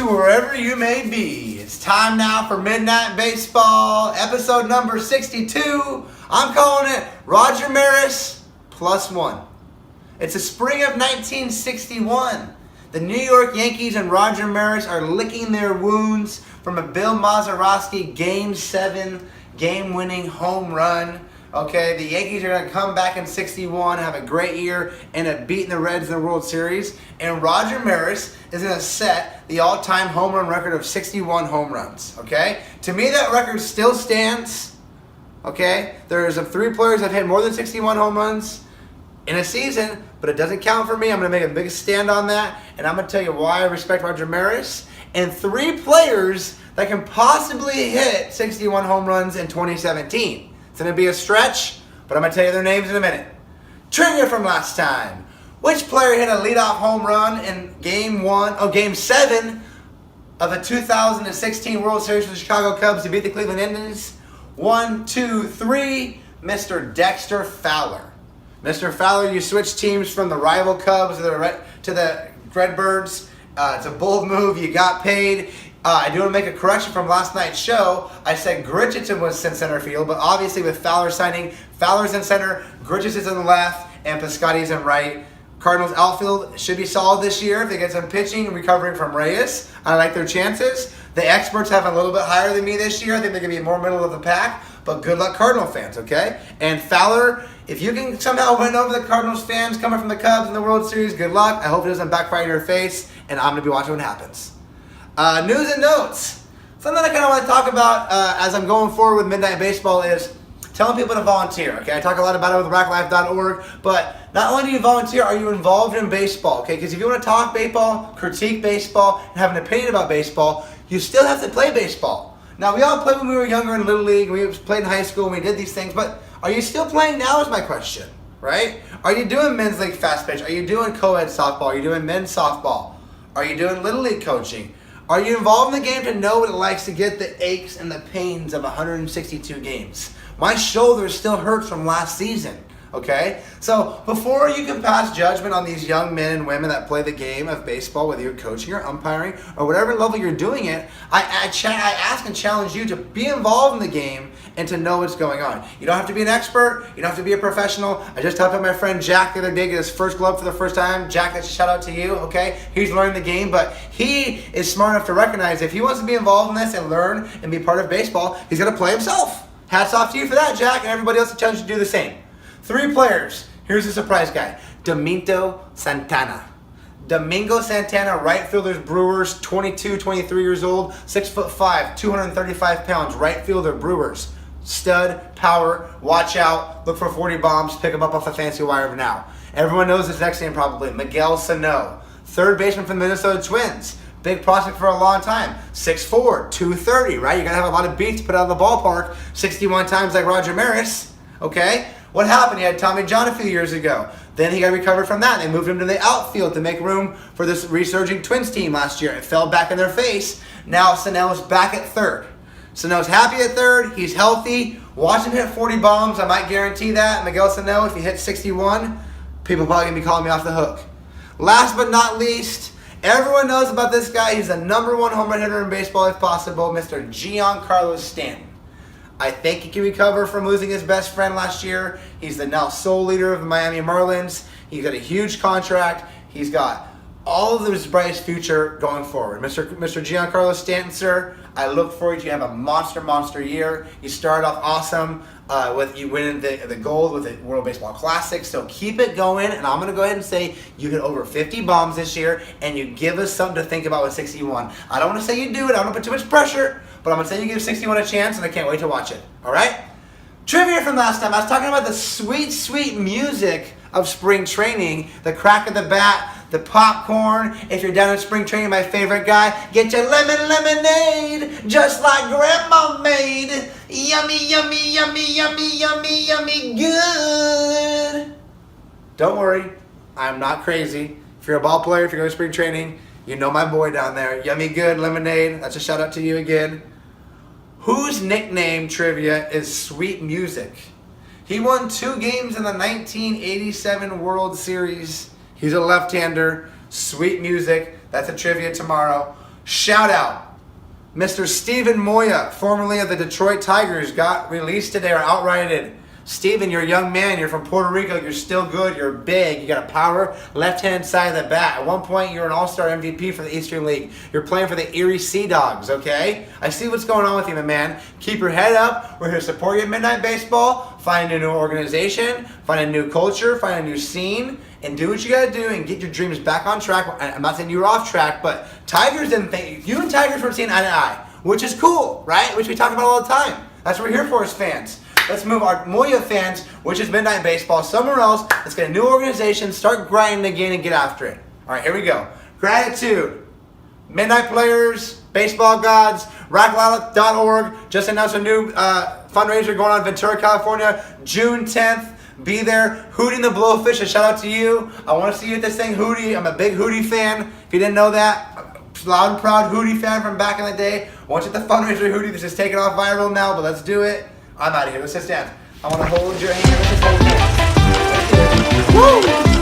wherever you may be. It's time now for Midnight Baseball, episode number 62. I'm calling it Roger Maris +1. It's the spring of 1961. The New York Yankees and Roger Maris are licking their wounds from a Bill Mazeroski Game 7 game-winning home run. Okay, the Yankees are going to come back in 61, have a great year, and have beaten the Reds in the World Series. And Roger Maris is going to set the all-time home run record of 61 home runs. Okay, to me that record still stands. Okay, there's 3 players that hit more than 61 home runs in a season, but it doesn't count for me. I'm going to make a big stand on that, and I'm going to tell you why I respect Roger Maris. And 3 players that can possibly hit 61 home runs in 2017. It's going to be a stretch, but I'm going to tell you their names in a minute. Trivia from last time. Which player hit a leadoff home run in Game 7 of the 2016 World Series for the Chicago Cubs to beat the Cleveland Indians? 1, 2, 3, Mr. Dexter Fowler. Mr. Fowler, you switched teams from the rival Cubs to the Redbirds. It's a bold move. You got paid. I do want to make a correction from last night's show. I said Gritchison was in center field, but obviously with Fowler signing, Fowler's in center, Gritchison's in the left, and Piscotty's in right. Cardinals outfield should be solid this year if they get some pitching and recovering from Reyes. I like their chances. The experts have a little bit higher than me this year. I think they're going to be more middle of the pack, but good luck Cardinal fans, okay? And Fowler, if you can somehow win over the Cardinals fans coming from the Cubs in the World Series, good luck. I hope it doesn't backfire in your face, and I'm going to be watching what happens. News and notes. Something I kind of want to talk about as I'm going forward with Midnight Baseball is telling people to volunteer. Okay, I talk a lot about it with Raklife.org, but not only do you volunteer, are you involved in baseball? Okay, because if you want to talk baseball, critique baseball, and have an opinion about baseball, you still have to play baseball. Now, we all played when we were younger in Little League, we played in high school, and we did these things, but are you still playing now is my question, right? Are you doing men's league fast pitch? Are you doing co-ed softball? Are you doing men's softball? Are you doing Little League coaching? Are you involved in the game to know what it likes to get the aches and the pains of 162 games? My shoulder still hurts from last season, okay? So before you can pass judgment on these young men and women that play the game of baseball, whether you're coaching or umpiring or whatever level you're doing it, I ask and challenge you to be involved in the game and to know what's going on. You don't have to be an expert. You don't have to be a professional. I just talked to my friend Jack the other day, get his first glove for the first time. Jack, that's a shout out to you, okay? He's learning the game, but he is smart enough to recognize if he wants to be involved in this and learn and be part of baseball, he's going to play himself. Hats off to you for that, Jack, and everybody else that challenge you to do the same. 3 players. Here's the surprise guy. Domingo Santana. Domingo Santana, right fielder's Brewers, 22, 23 years old, 6'5", 235 pounds, right fielder Brewers. Stud, power, watch out, look for 40 bombs, pick him up off the fancy wire now. Everyone knows his next name probably, Miguel Sano. Third baseman for the Minnesota Twins. Big prospect for a long time. 6'4", 230, right? You're going to have a lot of beats put out of the ballpark 61 times like Roger Maris, okay? What happened? He had Tommy John a few years ago. Then he got recovered from that. They moved him to the outfield to make room for this resurging Twins team last year. It fell back in their face. Now Sano's back at third. Sano's happy at third. He's healthy. Watch him hit 40 bombs. I might guarantee that. Miguel Sano, if he hits 61, people probably going to be calling me off the hook. Last but not least, everyone knows about this guy. He's the #1 home run hitter in baseball if possible, Mr. Gioncarlo Stanton. I think he can recover from losing his best friend last year. He's the now sole leader of the Miami Marlins. He's got a huge contract. He's got all of his brightest future going forward. Mr. Gioncarlo Stanton, sir, I look for you to have a monster year. You started off awesome with you winning the gold with the World Baseball Classic. So keep it going, and I'm going to go ahead and say you hit over 50 bombs this year, and you give us something to think about with 61. I don't want to say you do it. I don't want to put too much pressure, but I'm going to say you give 61 a chance, and I can't wait to watch it. All right? Trivia from last time. I was talking about the sweet music of spring training, the crack of the bat, the popcorn. If you're down in spring training, my favorite guy, get your lemonade, just like Grandma made. Yummy, good. Don't worry, I'm not crazy. If you're a ball player, if you're going to spring training, you know my boy down there. Yummy good lemonade. That's a shout out to you again. Whose nickname trivia is Sweet Music? He won 2 games in the 1987 World Series. He's a left-hander. Sweet Music. That's a trivia tomorrow. Shout out. Mr. Steven Moya, formerly of the Detroit Tigers, got released today or outrighted. Steven, you're a young man. You're from Puerto Rico. You're still good. You're big. You got a power left-hand side of the bat. At one point, you were an all-star MVP for the Eastern League. You're playing for the Erie Sea Dogs, okay? I see what's going on with you, my man. Keep your head up. We're here to support you at Midnight Baseball. Find a new organization. Find a new culture. Find a new scene. And do what you got to do and get your dreams back on track. I'm not saying you were off track, but Tigers didn't think... You and Tigers were seeing eye to eye, which is cool, right? Which we talk about all the time. That's what we're here for as fans. Let's move our Moya fans, which is Midnight Baseball, somewhere else. Let's get a new organization, start grinding again, and get after it. All right, here we go. Gratitude. Midnight Players, Baseball Gods, Raklife.org just announced a new fundraiser going on in Ventura, California, June 10th. Be there. Hootie the Blowfish, a shout out to you. I want to see you at this thing, Hootie. I'm a big Hootie fan. If you didn't know that, loud and proud Hootie fan from back in the day. I want you at the fundraiser, Hootie. This is taking off viral now, but let's do it. I'm out of here. Let's just dance. I want to hold your hand. Let's just hold hands. Woo!